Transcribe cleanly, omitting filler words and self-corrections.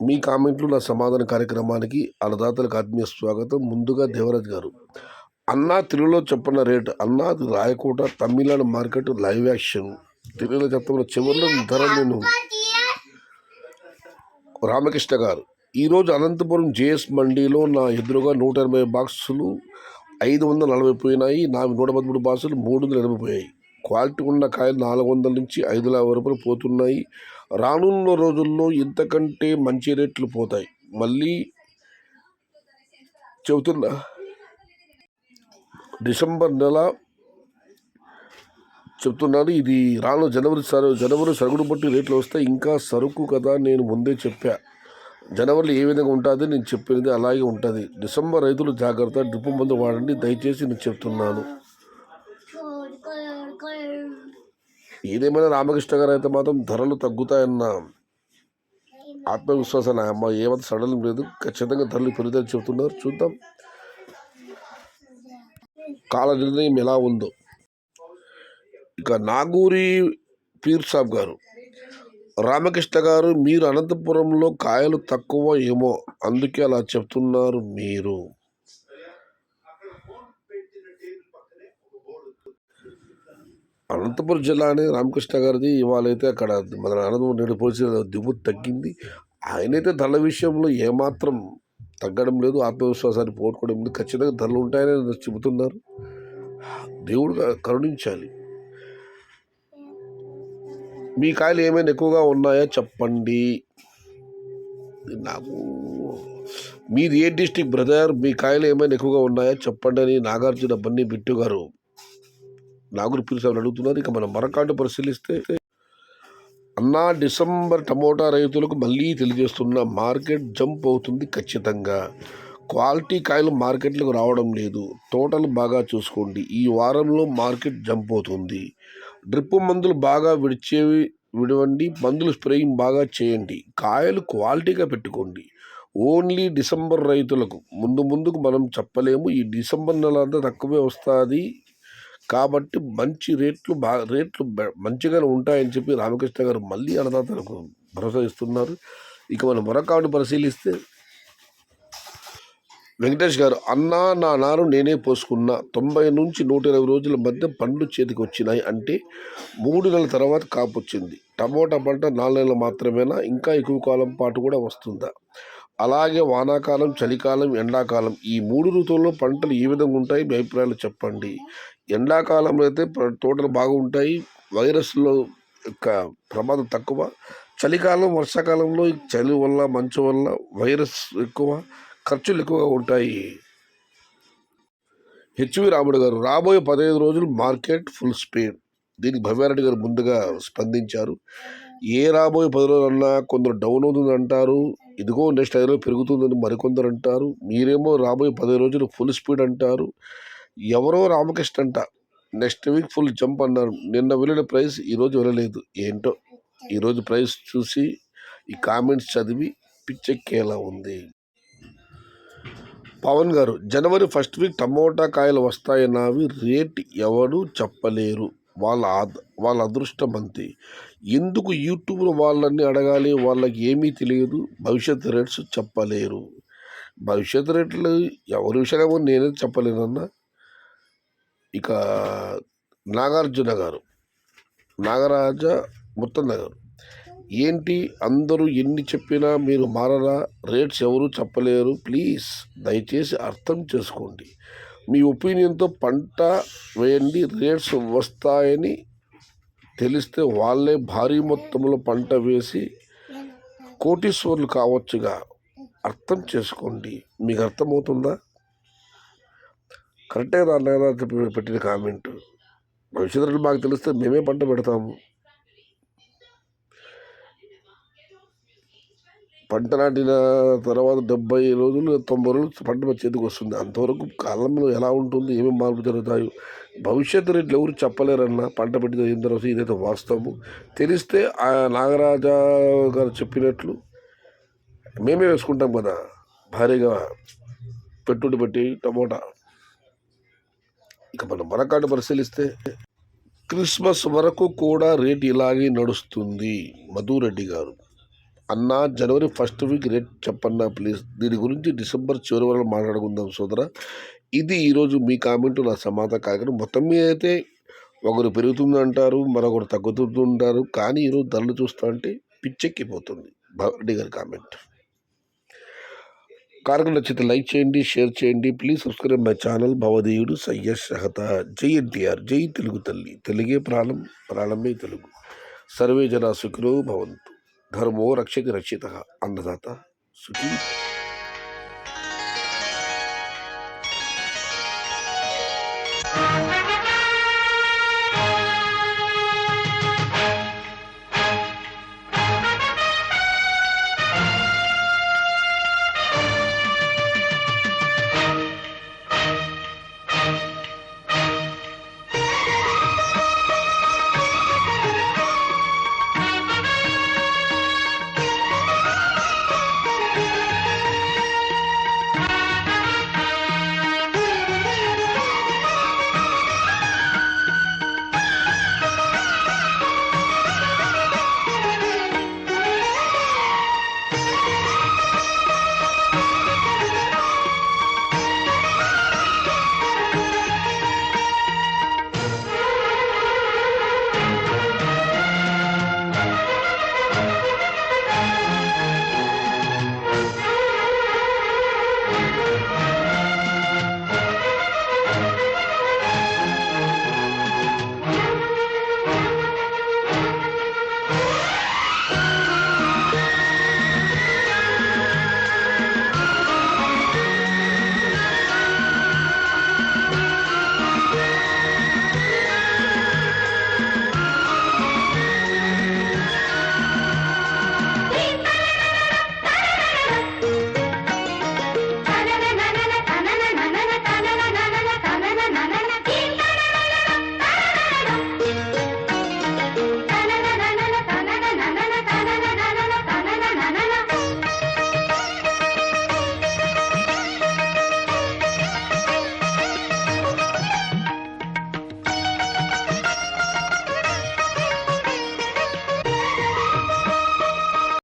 మీ కామెంట్లు నా సమాధాన కార్యక్రమానికి అన్నదాతలకు ఆత్మీయ స్వాగతం. ముందుగా దేవరాజ్ గారు, అన్నా తెలుగులో చెప్పన్న రేటు అన్నా అది Rayakota Tamil Nadu market live action తెలుగులో చెప్తున్న చివరిలో ధర నేను రామకృష్ణ గారు. ఈరోజు అనంతపురం జేఎస్ మండీలో నా ఎదురుగా 180 బాక్సులు 540 పోయినాయి. నా 113 బాక్సులు 380 పోయాయి. క్వాలిటీ ఉన్న కాయలు 400 నుంచి 550 రూపాయలు పోతున్నాయి. రానున్న రోజుల్లో ఇంతకంటే మంచి రేట్లు పోతాయి. మళ్ళీ చెబుతున్నా, డిసెంబర్ నెల చెప్తున్నాను, ఇది రాను జనవరి సరుకును బట్టి రేట్లు వస్తాయి. ఇంకా సరుకు కదా, నేను ముందే చెప్పా. జనవరిలో ఏ విధంగా ఉంటుంది నేను చెప్పినది అలాగే ఉంటుంది. డిసెంబర్ రైతులు జాగ్రత్త, డ్రిప్ మందు వాడండి దయచేసి నేను చెప్తున్నాను. ఏదేమైనా రామకృష్ణ గారు అయితే మాత్రం ధరలు తగ్గుతాయన్న ఆత్మవిశ్వాసాన్ని అమ్మ ఏమంత సడలం లేదు. ఖచ్చితంగా ధరలు పెరుగుతాయని చెబుతున్నారు. చూద్దాం కాల నిర్ణయం ఎలా ఉందో. ఇక నాగూరి పీర్ సాబ్ గారు, రామకృష్ణ గారు, మీరు అనంతపురంలో కాయలు తక్కువ ఏమో అందుకే అలా చెప్తున్నారు. మీరు అనంతపురం జిల్లానే రామకృష్ణ గారిది. ఇవాళైతే అక్కడ మన అనంతపురం నేడు పోల్చి దిగుమతి తగ్గింది. ఆయనైతే ధరల విషయంలో ఏమాత్రం తగ్గడం లేదు, ఆత్మవిశ్వాసాన్ని పోగొట్టుకోవడం లేదు. ఖచ్చితంగా ధరలు ఉంటాయని చెబుతున్నారు. దేవుడు కరుణించాలి. మీ కాయలు ఏమైనా ఎక్కువగా ఉన్నాయా చెప్పండి. నాకు మీది ఏ డిస్టిక్ బ్రదర్, మీ కాయలు ఏమైనా ఎక్కువగా ఉన్నాయా చెప్పండి అని నాగార్జున బన్నీ బిట్టు గారు నాగూరు పిలిచామని అడుగుతున్నారు. ఇక మనం మరొకటి పరిశీలిస్తే, అన్నా డిసెంబర్ టమోటా రైతులకు మళ్ళీ తెలియజేస్తున్న మార్కెట్ జంప్ అవుతుంది ఖచ్చితంగా. క్వాలిటీ కాయలు మార్కెట్లకు రావడం లేదు. తోటలు బాగా చూసుకోండి. ఈ వారంలో మార్కెట్ జంప్ అవుతుంది. డ్రిప్ మందులు బాగా విడవండి. మందులు స్ప్రేయింగ్ బాగా చేయండి. కాయలు క్వాలిటీగా పెట్టుకోండి. ఓన్లీ డిసెంబర్ రైతులకు ముందుకు మనం చెప్పలేము. ఈ డిసెంబర్ నెల అంతా తక్కువే వస్తుంది కాబట్టి మంచి రేట్లు మంచిగానే ఉంటాయని చెప్పి రామకృష్ణ గారు మళ్ళీ అన్నదాతలకు భరోసా ఇస్తున్నారు. ఇక మనం మరొకటి పరిశీలిస్తే, వెంకటేష్ గారు, అన్నా నా నారు నేనే పోసుకున్నా. 90 నుంచి 120 రోజుల మధ్య పండ్లు చేతికి వచ్చినాయి. అంటే 3 నెలల తర్వాత కాపు వచ్చింది. టమోటా పంట 4 నెలలు మాత్రమేనా, ఇంకా ఎక్కువ కాలం పాటు కూడా వస్తుందా? అలాగే వానాకాలం, చలికాలం, ఎండాకాలం ఈ 3 ఋతువుల్లో పంటలు ఏ విధంగా ఉంటాయి? మీ అభిప్రాయాలు చెప్పండి. ఎండాకాలంలో అయితే తోటలు బాగుంటాయి, వైరస్లో యొక్క ప్రమాదం తక్కువ. చలికాలం, వర్షాకాలంలో చలి వల్ల, మంచు వల్ల వైరస్ ఎక్కువ, ఖర్చులు ఎక్కువగా ఉంటాయి. హెచ్వి రాముడు గారు, రాబోయే 15 రోజులు మార్కెట్ ఫుల్ స్పీడ్. దీనికి భవ్యారెడ్డి గారు ముందుగా స్పందించారు. ఏ రాబోయే 10 రోజులన్నా కొందరు డౌన్ అవుతుంది అంటారు, ఇదిగో నెక్స్ట్ 5 రోజులు పెరుగుతుందని మరికొందరు అంటారు. మీరేమో రాబోయే 15 రోజులు ఫుల్ స్పీడ్ అంటారు. ఎవరో రామకృష్ణ అంట నెక్స్ట్ వీక్ ఫుల్ జంప్ అన్నారు. నిన్న వెళ్ళిన ప్రైస్ ఈరోజు వెళ్ళలేదు. ఏంటో ఈరోజు ప్రైస్ చూసి ఈ కామెంట్స్ చదివి పిచ్చెక్కేలా ఉంది. పవన్ గారు, జనవరి ఫస్ట్ వీక్ టమోటా కాయలు వస్తాయన్నావి రేట్ ఎవరు చెప్పలేరు, వాళ్ళ అదృష్టం అంతే. ఎందుకు యూట్యూబ్లో వాళ్ళని అడగాలి, వాళ్ళకి ఏమీ తెలియదు. భవిష్యత్ రేట్స్ చెప్పలేరు. భవిష్యత్ రేట్లు ఎవరి విషయంలో నేనే చెప్పలేనన్నా. ఇక నాగార్జున గారు, నాగరాజ ముత్తంద గారు, ఏంటి అందరూ ఎన్ని చెప్పినా మీరు మారరా? రేట్స్ ఎవరు చెప్పలేరు. ప్లీజ్ దయచేసి అర్థం చేసుకోండి. మీ ఒపీనియన్తో పంట వేయండి. రేట్స్ వస్తాయని తెలిస్తే వాళ్ళే భారీ మొత్తంలో పంట వేసి కోటీశ్వర్లు కావచ్చుగా. అర్థం చేసుకోండి. మీకు అర్థమవుతుందా? కరెక్టే నాన్నగారు చెప్పి పెట్టిన కామెంట్. భవిష్యత్తులో మాకు తెలిస్తే మేమే పంట పెడతాము. పంట నాటిన తర్వాత 70 రోజులు 90 రోజులు పంట చేతికి వస్తుంది. అంతవరకు కాలంలో ఎలా ఉంటుంది, ఏమేమి మార్పు జరుగుతాయో భవిష్యత్తు రేట్లు ఎవరు చెప్పలేరన్నా. పంట పెట్టిన తర్వాత ఇదైతే వాస్తవము. తెలిస్తే ఆ నాగరాజ గారు చెప్పినట్లు మేమే వేసుకుంటాం కదా, భారీగా పెట్టుబడి పెట్టి టమోటా. ఇక మనం మరొకటి పరిశీలిస్తే, క్రిస్మస్ వరకు కూడా రేట్ ఇలాగే నడుస్తుంది. మధురెడ్డి గారు, అన్నా జనవరి ఫస్ట్ వీక్ రేట్ చెప్పన్నా ప్లీజ్. దీని గురించి డిసెంబర్ చివరి వరకు మాట్లాడుకుందాం సోదరా. ఇది ఈరోజు మీ కామెంటు నా సమాధాన కార్యక్రమం. మొత్తం మీద అయితే ఒకరు పెరుగుతుందంటారు, మరొకరు తగ్గుతుంటారు. కానీ ఈరోజు ధరలు చూస్తా అంటే పిచ్చెక్కిపోతుంది. భవరెడ్డి గారి కామెంట్. కార్యక్రమం నచ్చితే లైక్ చేయండి, షేర్ చేయండి. Please subscribe my channel. భవదీయుడు సయ్యద్ షహత. జై ఎన్టీఆర్, జై తెలుగు తల్లి. తెలుగే ప్రాణం, ప్రాణమే తెలుగు. సర్వే జనా సుఖినో భవంతు. ధర్మో రక్షతి రక్షిత. అన్నదాత సుఖీ.